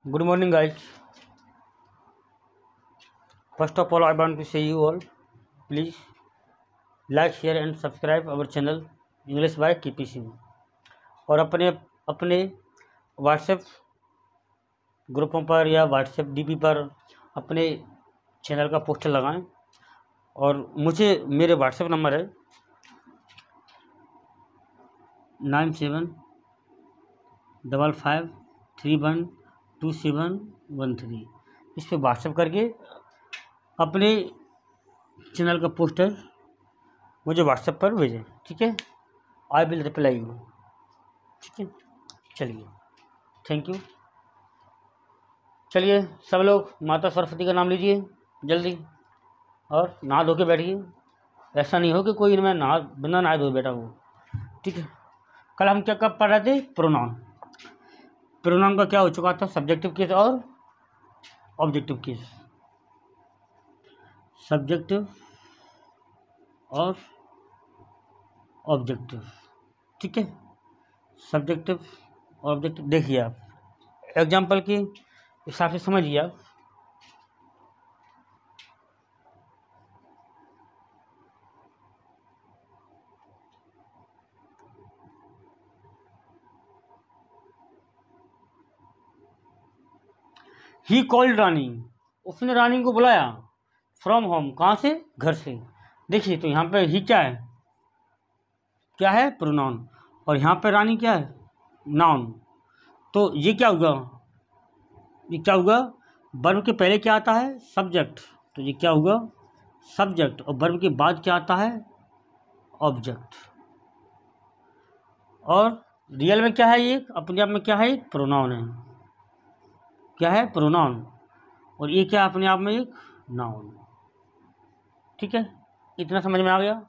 Good morning, guys. First of all, I want to say you all, please like, share and subscribe our channel English by KP Singh और अपने अपने WhatsApp ग्रुपों पर या WhatsApp DP पर अपने channel का poster लगाएं। और मुझे मेरे व्हाट्सएप नंबर है 9755312713। इस पर व्हाट्सएप करके अपने चैनल का पोस्टर मुझे व्हाट्सएप पर भेजें, ठीक है। आई विल रिप्लाई यू, ठीक है। चलिए, थैंक यू। चलिए सब लोग माता सरस्वती का नाम लीजिए जल्दी और नहा धो के बैठिए। ऐसा नहीं हो कि कोई इनमें बिना नहाए धोए बैठा हो, ठीक है। कल हम क्या कब पढ़ रहे थे? प्रोनाउन। प्रोनाउन का क्या हो चुका था? सब्जेक्टिव केस और ऑब्जेक्टिव केस। सब्जेक्टिव और ऑब्जेक्टिव, ठीक है। सब्जेक्टिव ऑब्जेक्टिव देखिए, आप एग्जाम्पल के हिसाब से समझिए। आप ही कॉल्ड रानी, उसने रानी को बुलाया। फ्रॉम होम, कहाँ से? घर से। देखिए तो यहाँ पे ही क्या है? क्या है? प्रोनाउन। और यहाँ पे रानी क्या है? नाउन। तो ये क्या होगा? ये क्या होगा? वर्ब के पहले क्या आता है? सब्जेक्ट। तो ये क्या होगा? सब्जेक्ट। और वर्ब के बाद क्या आता है? ऑब्जेक्ट। और रियल में क्या है? ये अपने आप में क्या है? एक प्रोनाउन है। क्या है? प्रोनाउन। और ये क्या अपने आप में? एक नाउन, ठीक है। इतना समझ में आ गया?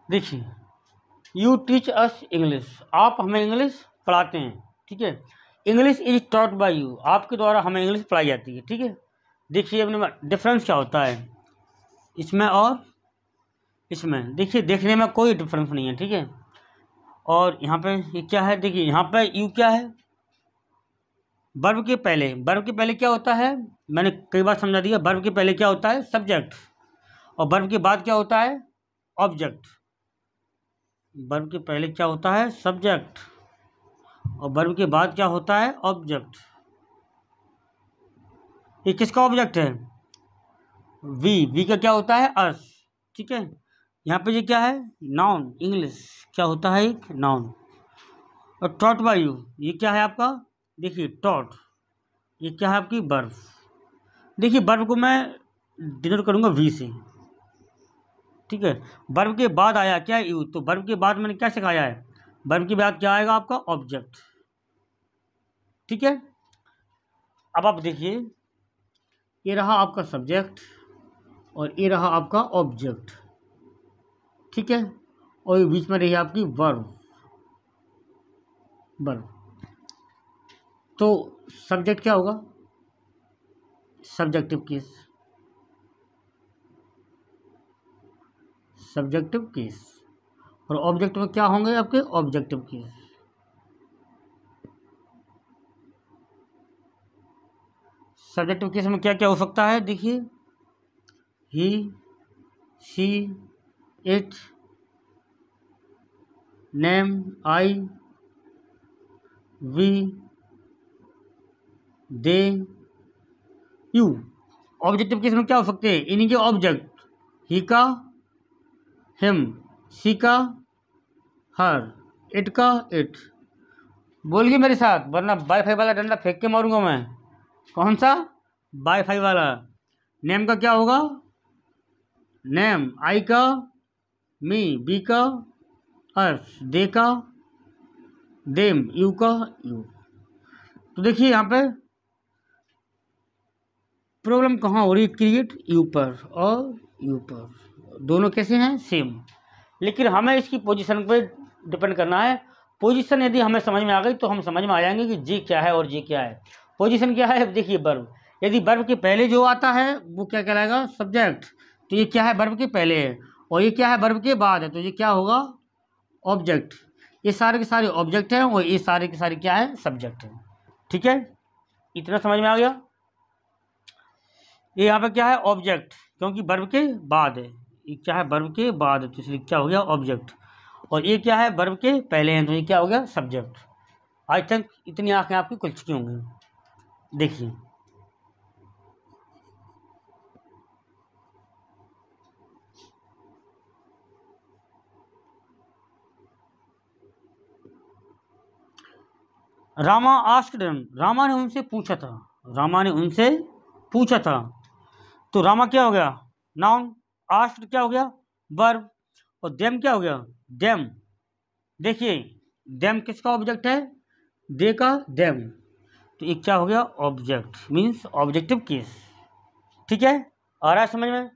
देखिए, यू टीच अस इंग्लिश, आप हमें इंग्लिश पढ़ाते हैं, ठीक है। English is taught by you, आपके द्वारा हमें इंग्लिश पढ़ाई जाती है, ठीक है। देखिए अपने डिफरेंस क्या होता है इसमें और इसमें। देखिए देखने में कोई डिफरेंस नहीं है, ठीक है। और यहाँ पे ये क्या है? देखिए यहाँ पे यू क्या है? वर्ब के पहले। वर्ब के पहले क्या होता है? मैंने कई बार समझा दिया। वर्ब के पहले क्या होता है? सब्जेक्ट। और वर्ब के बाद क्या होता है? ऑब्जेक्ट। वर्ब के पहले क्या होता है? सब्जेक्ट। और वर्ब के बाद क्या होता है? ऑब्जेक्ट। ये किसका ऑब्जेक्ट है? वी का क्या होता है? अस, ठीक है। यहाँ पे ये क्या है? नाउन। इंग्लिश क्या होता है? एक नाउन। और टॉट बाय यू, ये क्या है आपका? देखिए टॉट, ये क्या है आपकी? वर्ब। देखिए वर्ब को मैं डिनोट करूँगा वी से, ठीक है। वर्ब के बाद आया क्या? यू। तो वर्ब के बाद मैंने क्या सिखाया है? वर्ब के बाद क्या आएगा आपका? ऑब्जेक्ट, ठीक है। अब आप देखिए, ये रहा आपका सब्जेक्ट और ये रहा आपका ऑब्जेक्ट, ठीक है। और ये बीच में रही आपकी वर्ब। वर्ब तो सब्जेक्ट क्या होगा? Subjective case. Subjective case. और ऑब्जेक्ट में क्या होंगे आपके? Objective case. सब्जेक्टिव केस में क्या क्या हो सकता है? देखिए, he, she, it, name, I, we, they, you. Objective case में क्या हो सकते हैं? इन्हीं के ऑब्जेक्ट। ही का हिम, शी का हर, इट का इट। बोलिए मेरे साथ, वरना वाईफाई वाला डंडा फेंक के मारूंगा मैं। कौन सा? वाईफाई वाला। नेम का क्या होगा? नेम। आई का मी, बी का अर्थ, दे का देम, यू का यू। तो देखिए यहाँ पे प्रॉब्लम कहाँ हो रही है? क्रिएट यू पर और यू पर। दोनों कैसे हैं, सेम। लेकिन हमें इसकी पोजीशन पे डिपेंड करना है। पोजीशन यदि हमें समझ में आ गई तो हम समझ में आ जाएंगे कि जी क्या है और जी क्या है। पोजीशन क्या है, देखिए वर्ब, यदि वर्ब के पहले जो आता है वो क्या कहलाएगा, सब्जेक्ट। तो ये क्या है, वर्ब के पहले है, और ये क्या है, वर्ब के बाद है, तो ये क्या होगा, ऑब्जेक्ट। ये सारे के सारे ऑब्जेक्ट हैं और ये सारे के सारे क्या है, सब्जेक्ट है। ठीक है, इतना समझ में आ गया। ये यहाँ पे क्या है, ऑब्जेक्ट, क्योंकि वर्ब के बाद है। ये क्या है, वर्ब के बाद है, तो इसलिए क्या हो गया, ऑब्जेक्ट। और ये क्या है, वर्ब के पहले हैं, तो ये क्या हो गया, सब्जेक्ट। आज तक इतनी आंखें आपकी खुल चुकी होंगी। देखिए रामा आस्क्ड देम, रामा ने उनसे पूछा था, रामा ने उनसे पूछा था। तो रामा क्या हो गया, नाउन, आस्क्ड क्या हो गया, वर्ब, और देम क्या हो गया, देम। देखिए देम किसका ऑब्जेक्ट है, दे का, देम। तो एक क्या हो गया, ऑब्जेक्ट, मीन्स ऑब्जेक्टिव केस। ठीक है, आ रहा है समझ में।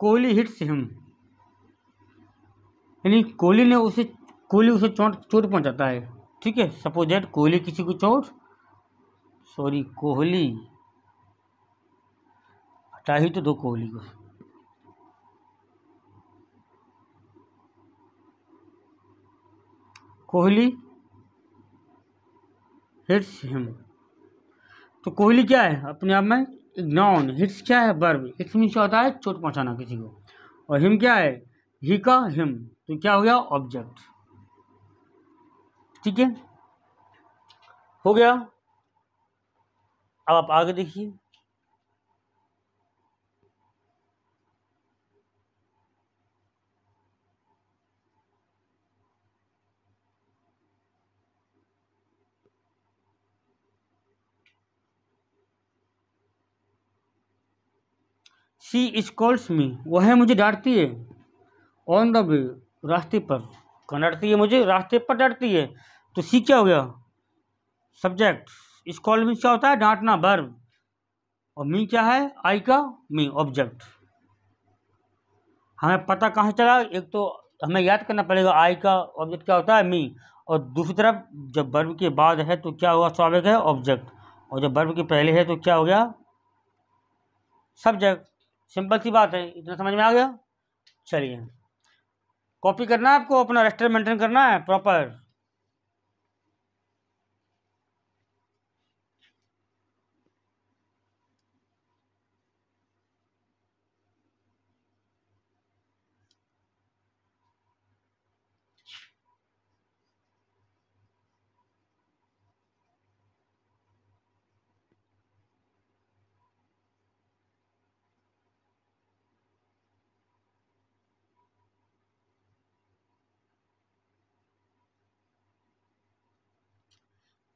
कोहली हिट्स हिम, यानी कोहली उसे चोट पहुंचाता है। ठीक है, सपोज दैट कोहली किसी को कोहली, हटा ही तो दो कोहली को। कोहली हिट्स हिम, तो कोहली क्या है अपने आप में, एक नाउन, हिट्स क्या है, वर्ब, हिट्स मीन्स क्या होता है, चोट पहुंचाना किसी को, और हिम क्या है, ही का हिम, तो क्या हो गया, ऑब्जेक्ट। ठीक है, हो गया। अब आप आगे देखिए, शी स्कॉल्स मी, वह मुझे डांटती है, ऑन द वे, रास्ते पर, कहाँ डांटती है मुझे, रास्ते पर डांटती है। तो सी क्या हो गया, सब्जेक्ट, स्कॉल मीन्स क्या होता है, डांटना, वर्ब, और मी क्या है, आई का मी, ऑब्जेक्ट। हमें पता कहाँ से चला, एक तो हमें याद करना पड़ेगा आई का ऑब्जेक्ट क्या होता है, मी, और दूसरी तरफ जब वर्ब के बाद है तो क्या हुआ, स्वाभाविक है, ऑब्जेक्ट, और जब वर्ब के पहले है तो क्या हो गया, सब्जेक्ट। सिंपल सी बात है, इतना समझ में आ गया। चलिए, कॉपी करना है आपको, अपना रजिस्टर मेंटेन करना है प्रॉपर।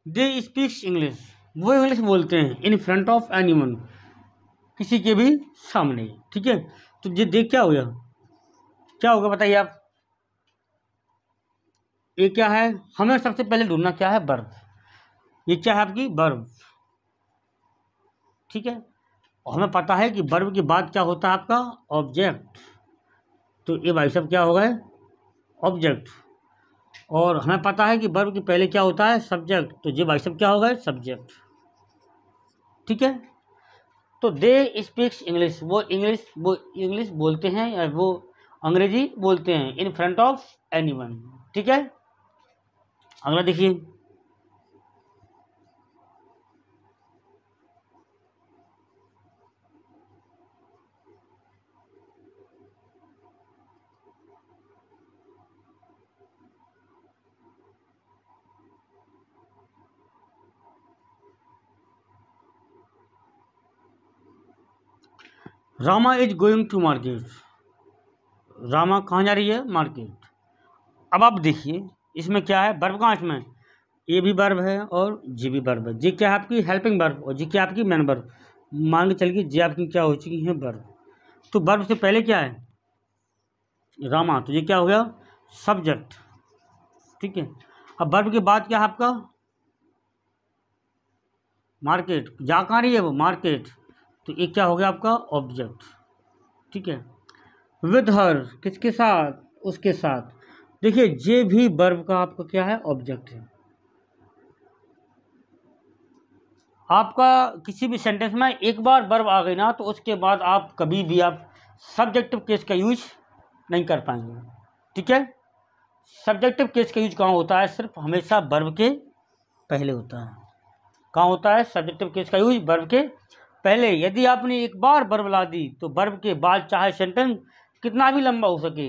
दे स्पीक्स इंग्लिश, वो इंग्लिश बोलते हैं, इन फ्रंट ऑफ एनीवन, किसी के भी सामने। ठीक है, तो ये देख क्या हो गया, क्या होगा बताइए आप, ये क्या है, हमें सबसे पहले ढूंढना क्या है, वर्ब। ये क्या है आपकी, वर्ब। ठीक है, और हमें पता है कि वर्ब के बाद क्या होता है आपका, ऑब्जेक्ट। तो ये भाई साहब क्या हो गए, ऑब्जेक्ट। और हमें पता है कि वर्ब के पहले क्या होता है, सब्जेक्ट, तो ये भाई साहब क्या हो गए, सब्जेक्ट। ठीक है, तो दे स्पीक्स इंग्लिश, वो इंग्लिश बोलते हैं, या वो अंग्रेजी बोलते हैं, इन फ्रंट ऑफ एनीवन। ठीक है, अगला देखिए, Rama is going to market, Rama कहाँ जा रही है, मार्केट। अब आप देखिए इसमें क्या है, वर्ब कहाँ, इसमें ये भी वर्ब है और जी भी वर्ब है। जी क्या है आपकी, हेल्पिंग वर्ब, और जी क्या है आपकी, मेन वर्ब। मान के चलिए जी आपकी क्या हो चुकी है, वर्ब। तो वर्ब से पहले क्या है, रामा, तो ये क्या हो गया? सब्जेक्ट। ठीक है, अब वर्ब के बाद क्या है आपका? मार्केट। जा कहाँ रही है वो? मार्केट। तो ये क्या हो गया आपका? ऑब्जेक्ट। ठीक है, विद हर, किसके साथ? उसके साथ। देखिए ये भी वर्ब का आपका क्या है? ऑब्जेक्ट है। आपका किसी भी सेंटेंस में एक बार वर्ब आ गई ना, तो उसके बाद आप कभी भी आप सब्जेक्टिव केस का यूज नहीं कर पाएंगे। ठीक है, सब्जेक्टिव केस का यूज कहाँ होता है? सिर्फ हमेशा वर्ब के पहले होता है। कहाँ होता है सब्जेक्टिव केस का यूज? वर्ब के पहले। यदि आपने एक बार वर्ब ला दी तो वर्ब के बाद चाहे सेंटेंस कितना भी लंबा हो सके,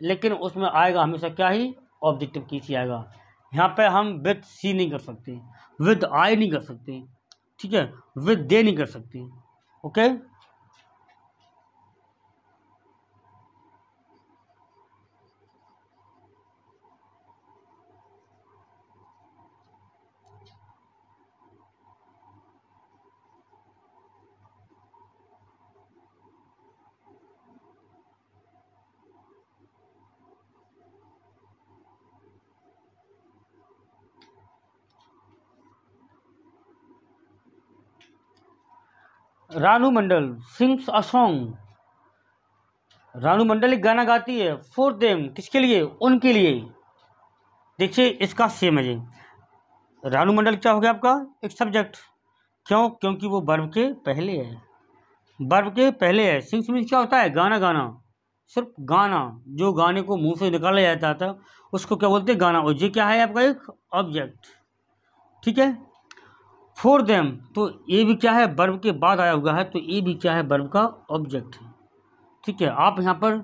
लेकिन उसमें आएगा हमेशा क्या ही? ऑब्जेक्टिव केस ही आएगा। यहाँ पे हम विद सी नहीं कर सकते, विद आई नहीं कर सकते, ठीक है, विद दे नहीं कर सकते। Okay, Ranu Mandal sings a song. Ranu Mandal एक गाना गाती है। फॉर देम, किसके लिए? उनके लिए। देखिए इसका सेम है जी। रानू मंडल क्या हो गया आपका? एक सब्जेक्ट। क्यों? क्योंकि वो वर्ब के पहले है, वर्ब के पहले है। सिंग्स मीन्स क्या होता है? गाना गाना, सिर्फ गाना, जो गाने को मुंह से निकाला जाता था उसको क्या बोलते हैं? गाना। और ये क्या है आपका? एक ऑब्जेक्ट। ठीक है, फॉर देम, तो ये भी क्या है? वर्ब के बाद आया हुआ है, तो ये भी क्या है? वर्ब का ऑब्जेक्ट है। ठीक है, आप यहाँ पर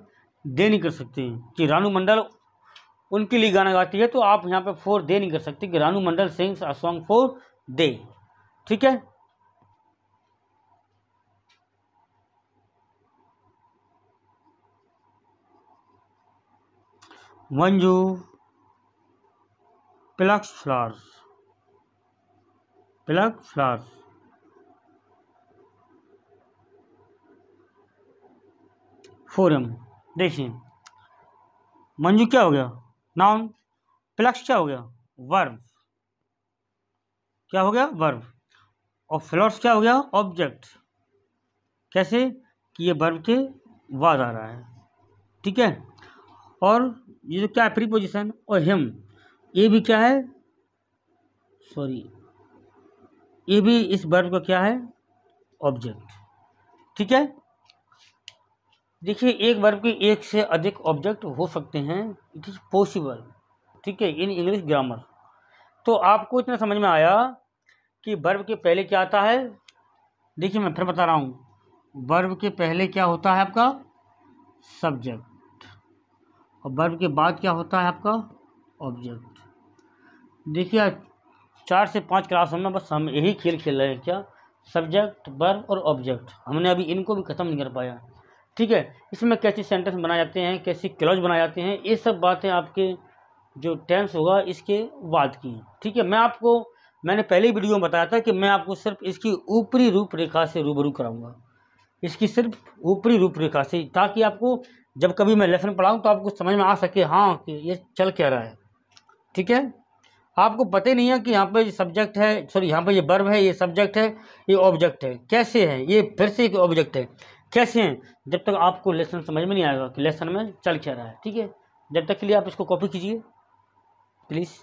दे नहीं कर सकते कि रानू मंडल उनके लिए गाना गाती है, तो आप यहाँ पे फॉर दे नहीं कर सकते कि Ranu Mandal sings a song for दे। ठीक है, Manju plucks flowers, plug flowers. Forum. देखिए मंजू क्या हो गया? नाउन। प्लक्स क्या हो गया? वर्ब। क्या हो गया? वर्ब। और फ्लावर्स क्या हो गया? ऑब्जेक्ट। कैसे? कि ये वर्ब के बाद आ रहा है। ठीक है, और ये जो क्या है? प्रीपोजिशन। और हिम, ये भी क्या है? सॉरी, ये भी इस वर्ब का क्या है? ऑब्जेक्ट। ठीक है, देखिए एक वर्ब के एक से अधिक ऑब्जेक्ट हो सकते हैं, इट इज पॉसिबल। ठीक है, इन इंग्लिश ग्रामर। तो आपको इतना समझ में आया कि वर्ब के पहले क्या आता है? देखिए मैं फिर बता रहा हूँ, वर्ब के पहले क्या होता है आपका? सब्जेक्ट। और वर्ब के बाद क्या होता है आपका? ऑब्जेक्ट। देखिए 4 से 5 क्लासों में बस हम यही खेल खेल रहे हैं। क्या? सब्जेक्ट, वर्ब और ऑब्जेक्ट। हमने अभी इनको भी ख़त्म नहीं कर पाया। ठीक है, इसमें कैसे सेंटेंस बनाए जाते हैं, कैसे क्लॉज बनाए जाते हैं, ये सब बातें आपके जो टेंस होगा इसके बाद की। ठीक है, मैंने पहले ही वीडियो में बताया था कि मैं आपको सिर्फ इसकी ऊपरी रूपरेखा से रूबरू कराऊंगा, इसकी सिर्फ ऊपरी रूपरेखा से, ताकि आपको जब कभी मैं लेसन पढ़ाऊँ तो आपको समझ में आ सके हाँ कि ये चल क्या रहा है। ठीक है, आपको पता ही नहीं है कि यहाँ पे सब्जेक्ट है, सॉरी यहाँ पे ये वर्ब है, ये सब्जेक्ट है, ये ऑब्जेक्ट है। कैसे है ये? फिर से एक ऑब्जेक्ट है। कैसे हैं? जब तक आपको लेसन समझ में नहीं आएगा कि लेसन में चल क्या रहा है। ठीक है, जब तक के लिए आप इसको कॉपी कीजिए please.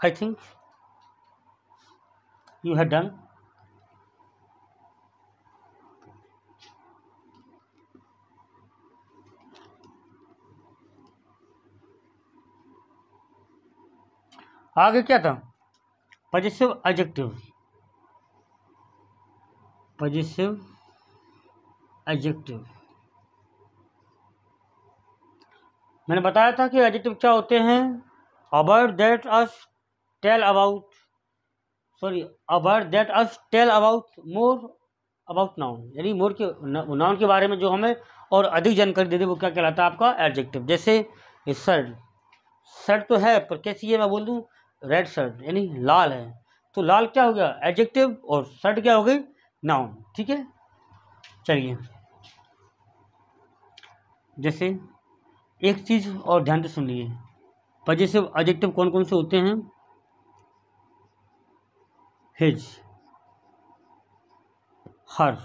I think you have done. आगे क्या था? Positive adjective, positive adjective. मैंने बताया था कि एडजेक्टिव क्या होते हैं? About that us tell about, sorry about that us tell about more about noun, यानी मोर के नाउन के बारे में जो हमें और अधिक जानकारी दे दे वो क्या कहलाता है आपका एडजेक्टिव। जैसे ये शर्ट, शर्ट तो है पर कैसी है, मैं बोल दूँ रेड शर्ट यानी लाल है, तो लाल क्या हो गया एडजेक्टिव और शर्ट क्या हो गई नाउन। ठीक है, चलिए जैसे एक चीज़ और ध्यान से सुन लीजिए, पॉजिटिव एडजेक्टिव कौन कौन से होते हैं, हिज, हर,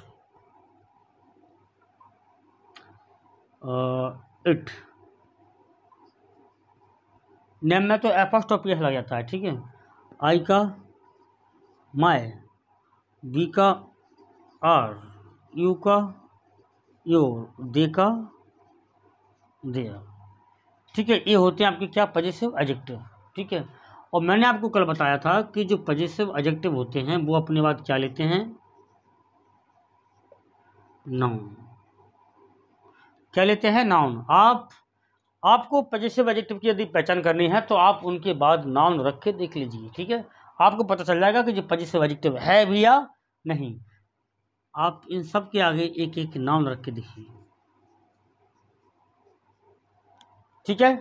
इट, नेम में तो एपोस्ट्रोफी लग जाता है। ठीक है, आई का माय, वी का आर, यू का योर, दे का देयर। ठीक है, ये होते हैं आपके क्या पॉजिटिव एडजेक्टिव। ठीक है, और मैंने आपको कल बताया था कि जो पॉजिटिव एडजेक्टिव होते हैं वो अपने बाद क्या लेते हैं, नाउन। क्या लेते हैं, नाउन। आपको पॉजिटिव एडजेक्टिव की यदि पहचान करनी है तो आप उनके बाद नाउन रख के देख लीजिए। ठीक है, आपको पता चल जाएगा कि जो पॉजिटिव एडजेक्टिव है भी या नहीं। आप इन सब के आगे एक एक नाउन रख के देखिए। ठीक है,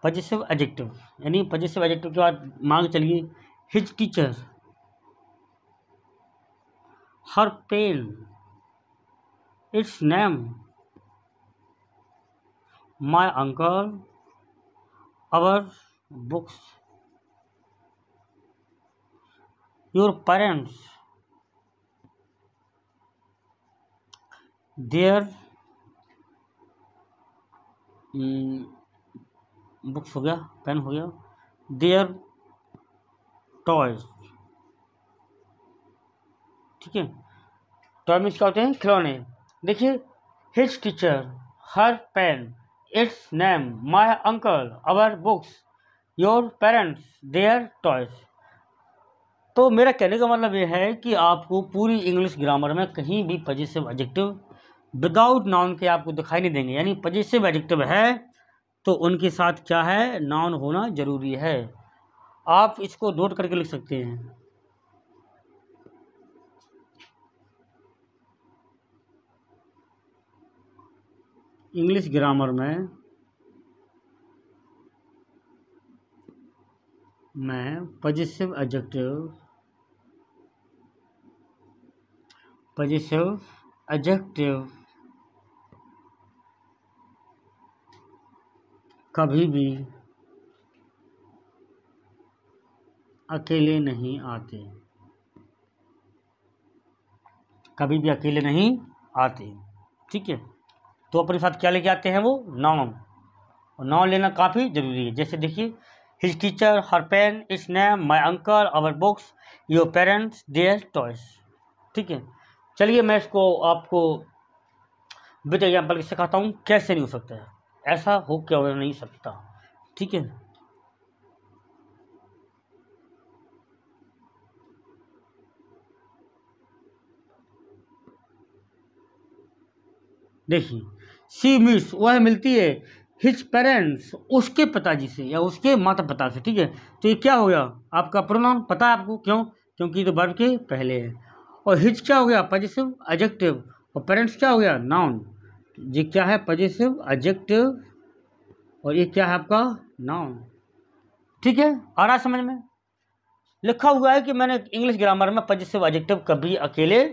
पॉजिटिव एडजेक्टिव यानी पॉजिटिव एडजेक्टिव के बाद मान चलिए his teacher, her pen, its name, my uncle, our books, your parents, their books हो गया, पेन हो गया, देयर टॉयज। ठीक है, टॉय मीन्स क्या होते हैं, खिलौने। देखिए his teacher, her pen, its name, my uncle, our books, your parents, their toys. तो मेरा कहने का मतलब ये है कि आपको पूरी इंग्लिश ग्रामर में कहीं भी पॉजिटिव एडजेक्टिव विदाउट नाउन के आपको दिखाई नहीं देंगे। यानी पॉजिटिव एडजेक्टिव है तो उनके साथ क्या है, नाउन होना जरूरी है। आप इसको नोट करके लिख सकते हैं। इंग्लिश ग्रामर में मैं पॉजिटिव एडजेक्टिव कभी भी अकेले नहीं आते, कभी भी अकेले नहीं आते। ठीक है, तो अपने साथ क्या लेके आते हैं वो, नाउन। और नाउन लेना काफ़ी ज़रूरी है। जैसे देखिए his teacher, her pen, its name, my uncle, our books, your parents, their toys. ठीक है, चलिए मैं इसको आपको विद एग्जाम्पल के सिखाता हूँ कैसे नहीं हो सकता है, ऐसा हो क्या हो नहीं सकता। ठीक है, देखिए शी मीट्स, वह मिलती है, हिज पेरेंट्स, उसके पिताजी से या उसके माता पिता से। ठीक है, तो ये क्या हो गया आपका प्रोनाउन, पता है आपको क्यों, क्योंकि ये तो वर्ब के पहले है। और हिज क्या हो गया पॉजिटिव एडजेक्टिव, और पेरेंट्स क्या हो गया नाउन। ये क्या है पॉजिटिव एडजेक्टिव और ये क्या है आपका नाउन। ठीक है, आ रहा है समझ में। लिखा हुआ है कि मैंने इंग्लिश ग्रामर में पॉजिटिव एडजेक्टिव कभी अकेले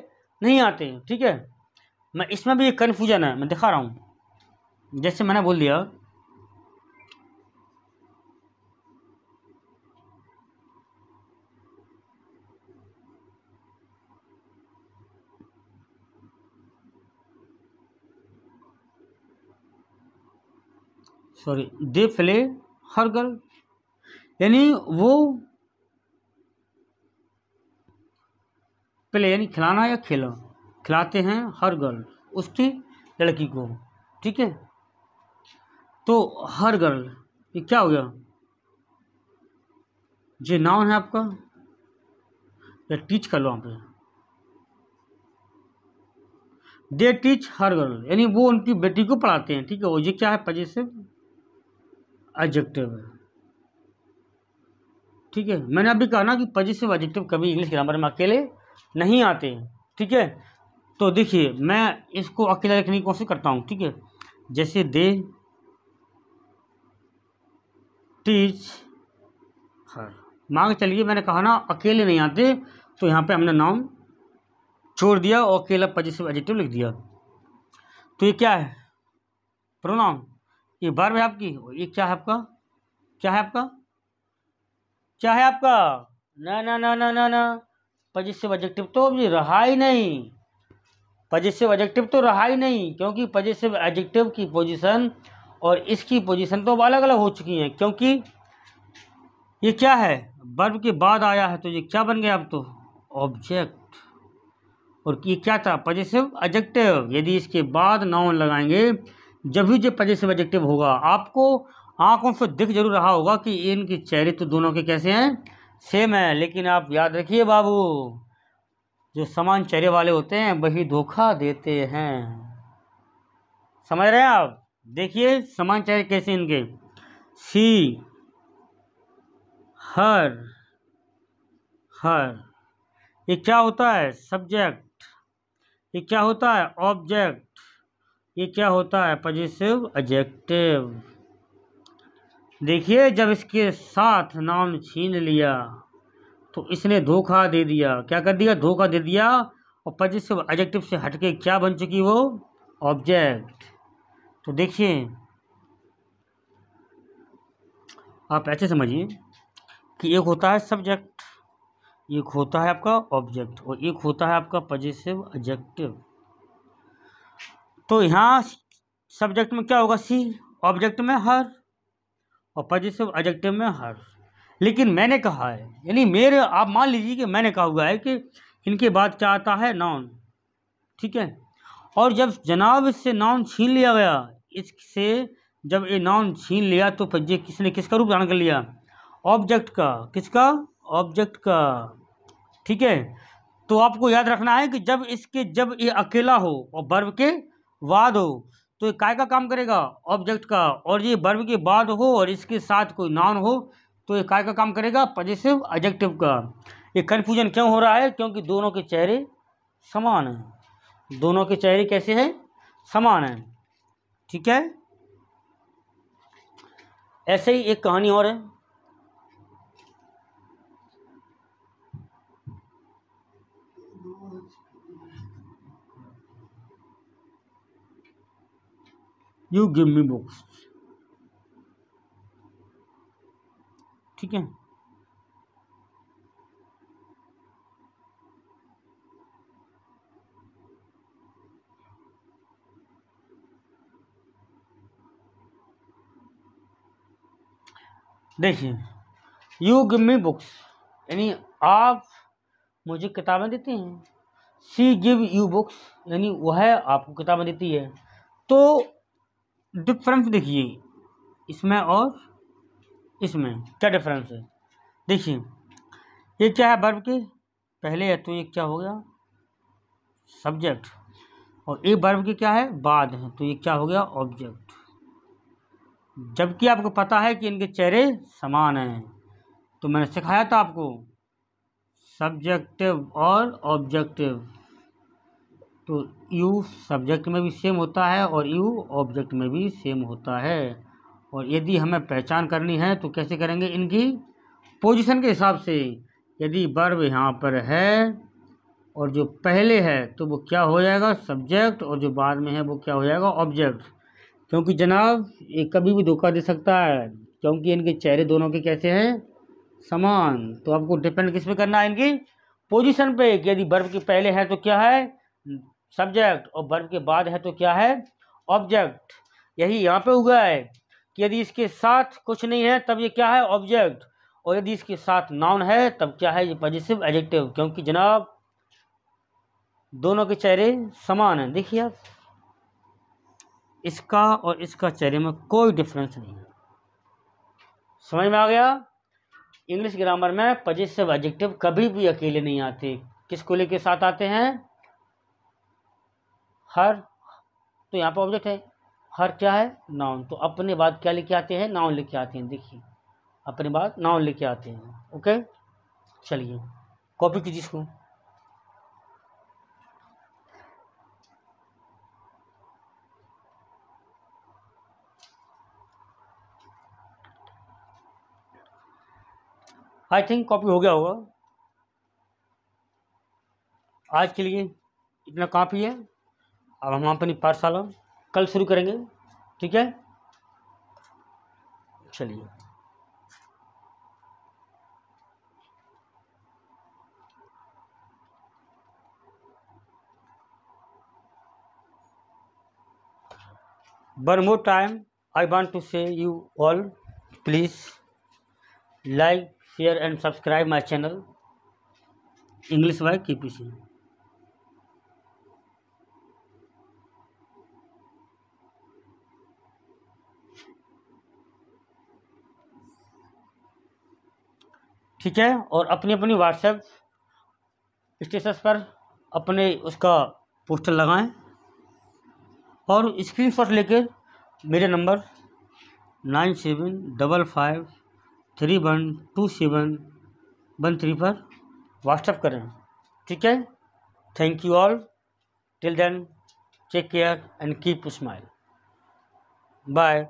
नहीं आते। ठीक है, मैं इसमें भी एक कन्फ्यूजन है, मैं दिखा रहा हूँ। जैसे मैंने बोल दिया sorry they play her girl, यानी वो प्ले यानी खिलाना या खेला, खिलाते हैं हर गर्ल उसकी लड़की को। ठीक है, तो हर गर्ल ये क्या हो गया, ये नाउन है आपका, या टीच कर लो वहाँ पे, दे टीच हर गर्ल यानी वो उनकी बेटी को पढ़ाते हैं। ठीक है, वो ये क्या है पॉजिटिव एडजेक्टिव है। ठीक है, मैंने अभी कहा ना कि पॉजिटिव एडजेक्टिव कभी इंग्लिश ग्रामर में अकेले नहीं आते। ठीक है, तो देखिए मैं इसको अकेला लिखने की कोशिश करता हूँ, ठीक है। जैसे दे टीच हर, मान के चलिए मैंने कहा ना अकेले नहीं आते, तो यहाँ पे हमने नाउन छोड़ दिया और अकेला पॉजिटिव एडजेक्टिव लिख दिया। तो ये क्या है? प्रोनाउन। ये वर्ब है आपकी, ये क्या है आपका? क्या है आपका? क्या है आपका? ना ना ना ना ना ना, पॉजिटिव एडजेक्टिव तो अभी रहा ही नहीं। पॉजिटिव एडजेक्टिव तो रहा ही नहीं, क्योंकि पॉजिटिव एडजेक्टिव की पोजीशन और इसकी पोजीशन तो अलग अलग हो चुकी हैं। क्योंकि ये क्या है? वर्ब के बाद आया है, तो ये क्या बन गया अब? तो ऑब्जेक्ट। और ये क्या था? Positive adjective. यदि इसके बाद नाउन लगाएंगे जब भी जो पॉजिटिव एडजेक्टिव होगा। आपको आंखों से दिख जरूर रहा होगा कि इनके चेहरे तो दोनों के कैसे हैं? सेम है। लेकिन आप याद रखिए बाबू, जो समान चेहरे वाले होते हैं वही धोखा देते हैं। समझ रहे हैं आप? देखिए समान चेहरे कैसे इनके। सी, हर, हर, ये क्या होता है? सब्जेक्ट। ये क्या होता है? ऑब्जेक्ट। ये क्या होता है? Positive adjective. देखिए जब इसके साथ नाउन छीन लिया तो इसने धोखा दे दिया। क्या कर दिया? धोखा दे दिया। और पॉजिटिव एडजेक्टिव से हटके क्या बन चुकी वो? ऑब्जेक्ट। तो देखिए आप ऐसे समझिए कि एक होता है सब्जेक्ट, एक होता है आपका ऑब्जेक्ट, और एक होता है आपका पॉजिटिव एडजेक्टिव। तो यहाँ सब्जेक्ट में क्या होगा? सी, ऑब्जेक्ट में हर, और पॉजिटिव एडजेक्टिव में हर। लेकिन मैंने कहा है, यानी मेरे, आप मान लीजिए कि मैंने कहा हुआ है कि इनके बाद क्या आता है? नाउन, ठीक है। और जब जनाब इससे नाउन छीन लिया गया, इससे जब ये नाउन छीन लिया तो फिर ये किसने किसका रूप धारण कर लिया? ऑब्जेक्ट का। किसका? ऑब्जेक्ट का, ठीक है। तो आपको याद रखना है कि जब ये अकेला हो और वर्ब के बाद हो तो ये काय का काम करेगा? ऑब्जेक्ट का। और ये वर्ब के बाद हो और इसके साथ कोई नाउन हो तो ये काय का काम करेगा? पॉजिटिव एडजेक्टिव का। ये कन्फ्यूजन क्यों हो रहा है? क्योंकि दोनों के चेहरे समान हैं। दोनों के चेहरे कैसे हैं? समान हैं, ठीक है। ऐसे ही एक कहानी और है। यू गिव मी बुक्स, ठीक है। देखिए यू गिव मी बुक्स, यानी आप मुझे किताबें देती हैं। सी गिव यू बुक्स, यानी वह आपको किताबें देती है। तो डिफरेंस देखिए इसमें और इसमें क्या डिफरेंस है? देखिए ये क्या है? वर्ब के पहले है तो ये क्या हो गया? सब्जेक्ट। और ये वर्ब के क्या है? बाद है, तो ये क्या हो गया? ऑब्जेक्ट। जबकि आपको पता है कि इनके चेहरे समान हैं। तो मैंने सिखाया था आपको सब्जेक्टिव और ऑब्जेक्टिव। तो यू सब्जेक्ट में भी सेम होता है और यू ऑब्जेक्ट में भी सेम होता है। और यदि हमें पहचान करनी है तो कैसे करेंगे? इनकी पोजीशन के हिसाब से। यदि वर्ब यहाँ पर है और जो पहले है तो वो क्या हो जाएगा? सब्जेक्ट, और जो बाद में है वो क्या हो जाएगा? ऑब्जेक्ट। क्योंकि जनाब ये कभी भी धोखा दे सकता है, क्योंकि इनके चेहरे दोनों के कैसे हैं? समान। तो आपको डिपेंड किस पे करना है? इनकी पोजीशन पे। कि यदि वर्ब के पहले है तो क्या है? सब्जेक्ट, और वर्ब के बाद है तो क्या है? ऑब्जेक्ट। यही यहाँ पे हुआ है कि यदि इसके साथ कुछ नहीं है तब ये क्या है? ऑब्जेक्ट। और यदि इसके साथ नाउन है तब क्या है? ये पॉजिटिव एडजेक्टिव। क्योंकि जनाब दोनों के चेहरे समान हैं। देखिए आप, इसका और इसका चेहरे में कोई डिफरेंस नहीं है। समझ में आ गया? इंग्लिश ग्रामर में पॉजिटिव एडजेक्टिव कभी भी अकेले नहीं आते। किसको लेके साथ आते हैं? हर। तो यहाँ पर ऑब्जेक्ट है, हर क्या है? नाउन। तो अपने बाद क्या लेके आते हैं? नाउन लेके आते हैं। देखिए अपने बाद नाउन लेके आते हैं। ओके, चलिए कॉपी कीजिए इसको। आई थिंक कॉपी हो गया होगा। आज के लिए इतना काफ़ी है। अब हम अपनी पाठशाला कल शुरू करेंगे, ठीक है। चलिए, one more time I want to say you all, please like, share and subscribe my channel English by KPC। ठीक है, और अपनी अपनी व्हाट्सएप स्टेटस पर अपने उसका पोस्टर लगाएं और स्क्रीनशॉट लेकर मेरे नंबर 9755312713 पर व्हाट्सएप करें, ठीक है। Thank you all, till then take care and keep smile, bye.